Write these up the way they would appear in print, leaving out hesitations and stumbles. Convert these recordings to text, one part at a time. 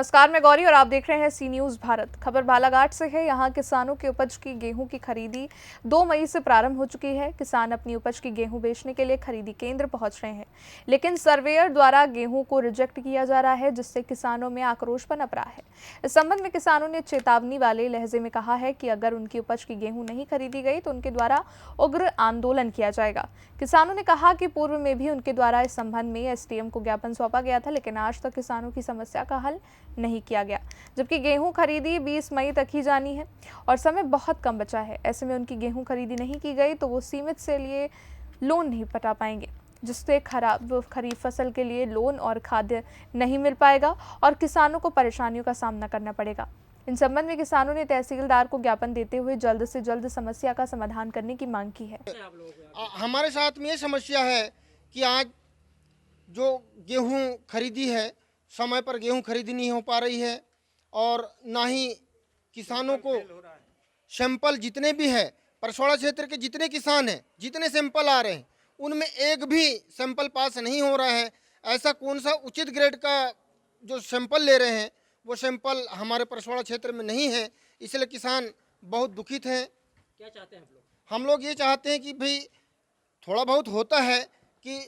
नमस्कार, मैं गौरी और आप देख रहे हैं सी न्यूज़ भारत। खबर बालाघाट से है। यहाँ किसानों की उपज की गेहूं की खरीदी 2 मई से प्रारंभ हो चुकी है। किसान अपनी उपज की गेहूं बेचने के लिए खरीदी केंद्र पहुंच रहे हैं, लेकिन सर्वेयर द्वारा गेहूं को रिजेक्ट किया जा रहा है, जिससे किसानों में आक्रोश पनप रहा है। इस संबंध में किसानों ने चेतावनी वाले लहजे में कहा है कि अगर उनकी उपज की गेहूं नहीं खरीदी गई तो उनके द्वारा उग्र आंदोलन किया जाएगा। किसानों ने कहा कि पूर्व में भी उनके द्वारा इस संबंध में एसडीएम को ज्ञापन सौंपा गया था, लेकिन आज तक किसानों की समस्या का हल नहीं किया गया। जबकि गेहूं खरीदी 20 मई तक ही जानी है और समय बहुत कम बचा है। ऐसे में उनकी गेहूं खरीदी नहीं की गई तो वो सीमित से लिए लोन नहीं पटा पाएंगे, जिससे खरीफ फसल के लिए लोन और खाद्य नहीं मिल पाएगा और किसानों को परेशानियों का सामना करना पड़ेगा। इन संबंध में किसानों ने तहसीलदार को ज्ञापन देते हुए जल्द से जल्द समस्या का समाधान करने की मांग की है। हमारे साथ में ये समस्या है कि आज जो गेहूं खरीदी है, समय पर गेहूं खरीदी नहीं हो पा रही है और ना ही किसानों को सैंपल जितने भी है परसौड़ा क्षेत्र के जितने किसान हैं, जितने सैंपल आ रहे हैं उनमें एक भी सैंपल पास नहीं हो रहा है। ऐसा कौन सा उचित ग्रेड का जो सैंपल ले रहे हैं वो सैंपल हमारे परसौड़ा क्षेत्र में नहीं है, इसलिए किसान बहुत दुखित हैं। क्या चाहते हैं आप लोग? हम लोग ये चाहते हैं कि भाई थोड़ा बहुत होता है कि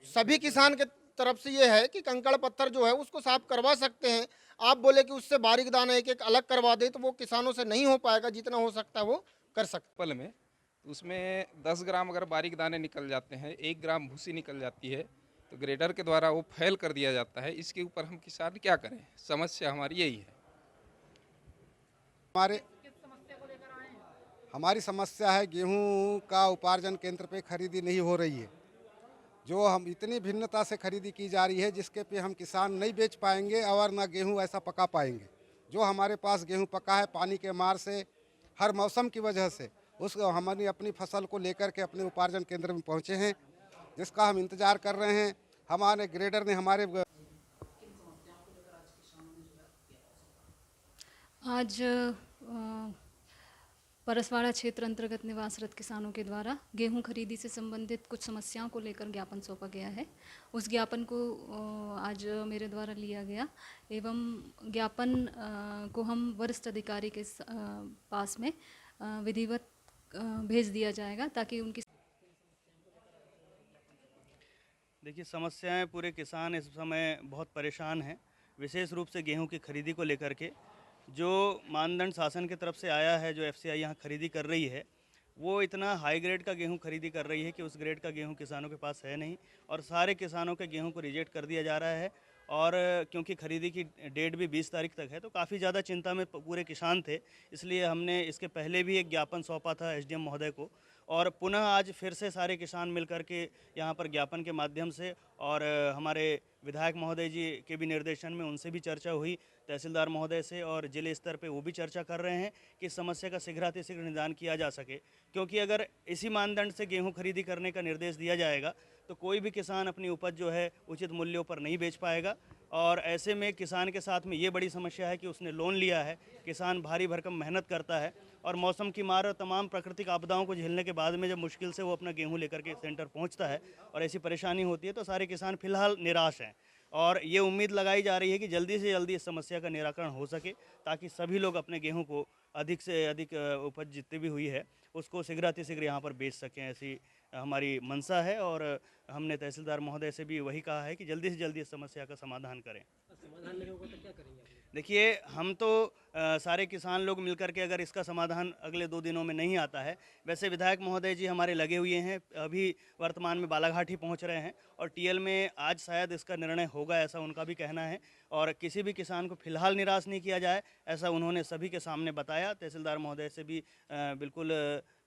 सभी किसान के तरफ से ये है कि कंकड़ पत्थर जो है उसको साफ करवा सकते हैं। आप बोले कि उससे बारीक दाना एक एक अलग करवा दे तो वो किसानों से नहीं हो पाएगा, जितना हो सकता है वो कर सकते। पल में उसमें 10 ग्राम अगर बारीक दाने निकल जाते हैं, 1 ग्राम भूसी निकल जाती है, तो ग्रेडर के द्वारा वो फैल कर दिया जाता है। इसके ऊपर हम किसान क्या करें? समस्या हमारी यही है। हमारी समस्या है गेहूं का उपार्जन केंद्र पे खरीदी नहीं हो रही है। जो हम इतनी भिन्नता से खरीदी की जा रही है जिसके पे हम किसान नहीं बेच पाएंगे और ना गेहूं ऐसा पका पाएंगे। जो हमारे पास गेहूं पका है पानी के मार से, हर मौसम की वजह से, उस हमने अपनी फसल को लेकर के अपने उपार्जन केंद्र में पहुंचे हैं, जिसका हम इंतज़ार कर रहे हैं। हमारे ग्रेडर ने हमारे आज परसवाड़ा क्षेत्र अंतर्गत निवासरत किसानों के द्वारा गेहूं खरीदी से संबंधित कुछ समस्याओं को लेकर ज्ञापन सौंपा गया है। उस ज्ञापन को आज मेरे द्वारा लिया गया एवं ज्ञापन को हम वरिष्ठ अधिकारी के पास में विधिवत भेज दिया जाएगा ताकि उनकी देखिए, समस्याएं पूरे किसान इस समय बहुत परेशान हैं, विशेष रूप से गेहूं की खरीदी को लेकर के। जो मानदंड शासन की तरफ से आया है, जो एफसीआई यहाँ खरीदी कर रही है, वो इतना हाई ग्रेड का गेहूं खरीदी कर रही है कि उस ग्रेड का गेहूं किसानों के पास है नहीं और सारे किसानों के गेहूं को रिजेक्ट कर दिया जा रहा है। और क्योंकि खरीदी की डेट भी 20 तारीख तक है तो काफ़ी ज़्यादा चिंता में पूरे किसान थे, इसलिए हमने इसके पहले भी एक ज्ञापन सौंपा था एसडीएम महोदय को और पुनः आज फिर से सारे किसान मिलकर के यहाँ पर ज्ञापन के माध्यम से और हमारे विधायक महोदय जी के भी निर्देशन में उनसे भी चर्चा हुई, तहसीलदार महोदय से, और जिले स्तर पे वो भी चर्चा कर रहे हैं कि इस समस्या का शीघ्रातिशीघ्र निदान किया जा सके। क्योंकि अगर इसी मानदंड से गेहूं खरीदी करने का निर्देश दिया जाएगा तो कोई भी किसान अपनी उपज जो है उचित मूल्यों पर नहीं बेच पाएगा। और ऐसे में किसान के साथ में ये बड़ी समस्या है कि उसने लोन लिया है, किसान भारी भरकम मेहनत करता है और मौसम की मार और तमाम प्राकृतिक आपदाओं को झेलने के बाद में जब मुश्किल से वो अपना गेहूं लेकर के सेंटर पहुंचता है और ऐसी परेशानी होती है तो सारे किसान फिलहाल निराश हैं। और ये उम्मीद लगाई जा रही है कि जल्दी से जल्दी इस समस्या का निराकरण हो सके ताकि सभी लोग अपने गेहूं को अधिक से अधिक उपज जितनी भी हुई है उसको शीघ्रातिशीघ्र यहाँ पर बेच सकें, ऐसी हमारी मंशा है। और हमने तहसीलदार महोदय से भी वही कहा है कि जल्दी से जल्दी इस समस्या का समाधान करें। समाधान नहीं होगा तो क्या करेंगे? देखिए, हम तो सारे किसान लोग मिलकर के अगर इसका समाधान अगले 2 दिनों में नहीं आता है, वैसे विधायक महोदय जी हमारे लगे हुए हैं, अभी वर्तमान में बालाघाट ही पहुंच रहे हैं और टीएल में आज शायद इसका निर्णय होगा, ऐसा उनका भी कहना है। और किसी भी किसान को फिलहाल निराश नहीं किया जाए, ऐसा उन्होंने सभी के सामने बताया। तहसीलदार महोदय से भी बिल्कुल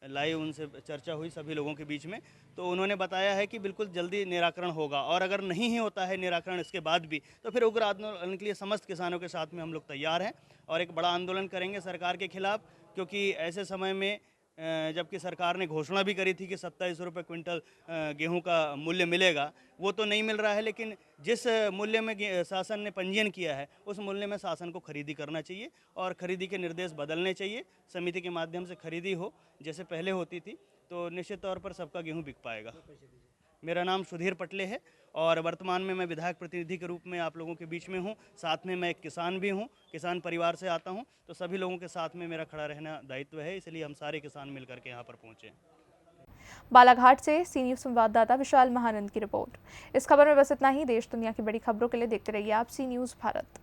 लाइव उनसे चर्चा हुई सभी लोगों के बीच में, तो उन्होंने बताया है कि बिल्कुल जल्दी निराकरण होगा और अगर नहीं ही होता है निराकरण इसके बाद भी तो फिर उग्र आंदोलन के लिए समस्त किसानों के साथ में हम लोग तैयार हैं और एक बड़ा आंदोलन करेंगे सरकार के खिलाफ। क्योंकि ऐसे समय में जबकि सरकार ने घोषणा भी करी थी कि 27 रुपये क्विंटल गेहूं का मूल्य मिलेगा, वो तो नहीं मिल रहा है, लेकिन जिस मूल्य में शासन ने पंजीयन किया है उस मूल्य में शासन को खरीदी करना चाहिए और खरीदी के निर्देश बदलने चाहिए। समिति के माध्यम से खरीदी हो जैसे पहले होती थी तो निश्चित तौर पर सबका गेहूं बिक पाएगा। मेरा नाम सुधीर पटले है और वर्तमान में मैं विधायक प्रतिनिधि के रूप में आप लोगों के बीच में हूँ। साथ में मैं एक किसान भी हूँ, किसान परिवार से आता हूँ, तो सभी लोगों के साथ में मेरा खड़ा रहना दायित्व है, इसलिए हम सारे किसान मिलकर के यहाँ पर पहुँचे। बालाघाट से सी न्यूज़ संवाददाता विशाल महानंद की रिपोर्ट। इस खबर में बस इतना ही। देश दुनिया की बड़ी खबरों के लिए देखते रहिए आप सी न्यूज़ भारत।